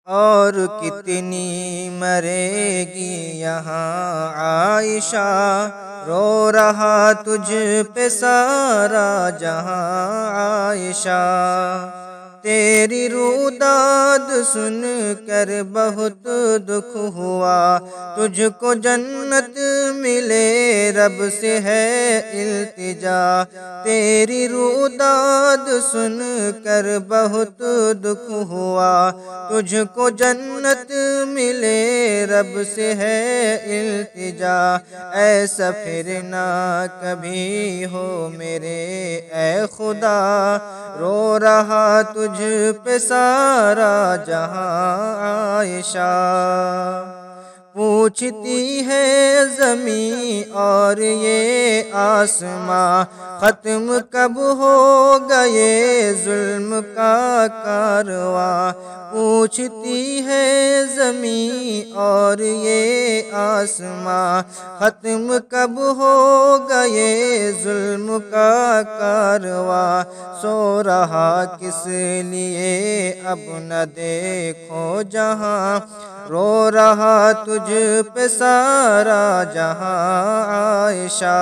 اور کتنی مرے گی یہاں عائشہ، رو رہا تجھ پہ سارا جہاں عائشہ، تیری روداد سن کر بہت دکھ ہوا، تجھ کو جنت ملے رب سے ہے التجا، تیری روداد سن کر بہت دکھ ہوا، تجھ کو جنت ملے رب سے ہے التجا، ایسا پھر نہ کبھی ہو میرے اے خدا، رو رہا تجھ پہ سارا جہاں عائشہ، پوچھتی ہے زمین اور یہ آسماں، ختم کب ہوگا یہ ظلم کا کارواں، پوچھتی ہے زمین اور یہ آسماں، ختم کب ہوگا یہ ظلم کا کارواں، سو رہا کس لیے اب نہ دیکھو جہاں، رو رہا تجھ پہ سارا جہاں عائشہ،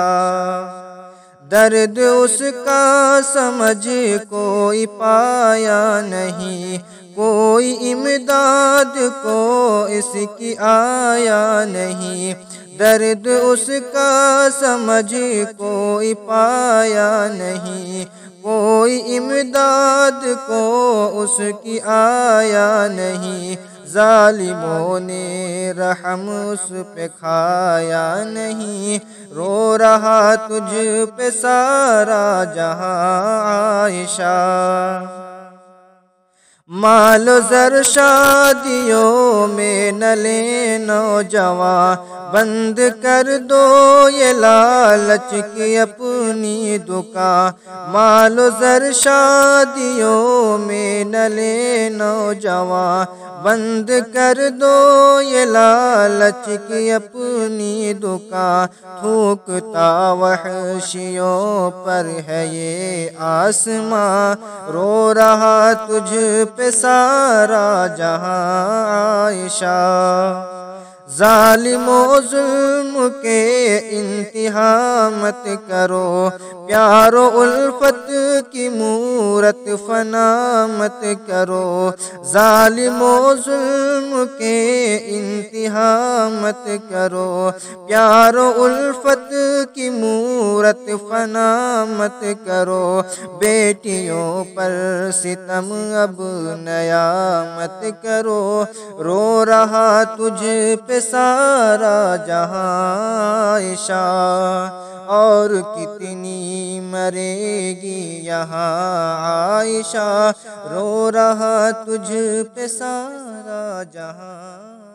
درد اس کا سمجھ کوئی پایا نہیں، کوئی امداد کو اس کی آیا نہیں، درد اس کا سمجھ کوئی پایا نہیں، کوئی امداد کو اس کی آیا نہیں، ظالموں نے رحم اس پہ کھایا نہیں، رو رہا تجھ پہ سارا جہاں عائشہ، مال و زر شادیوں میں نہ لیں نوجواں، بند کر دو یہ لالچ کی اپنی دکان، مال و زر شادیوں میں نہ لیں نوجواں، بند کر دو یہ لالچ کی اپنی دکان، تھوکتا وحشیوں پر ہے یہ آسماں، رو رہا تجھ پہ سارا جہاں عائشہ، ظالم و ظلم کے انتہا مت کرو، پیار و الفت کی مورت فنا مت کرو، ظالم و ظلم کے انتہا مت کرو، پیار و الفت کی مورت فنا مت کرو، بیٹیوں پر ستم اب نیا مت کرو، رو رہا تجھ پہ سارا جہاں عائشہ، اور کتنی مرے گی یہاں عائشہ، رو رہا تجھ پہ سارا جہاں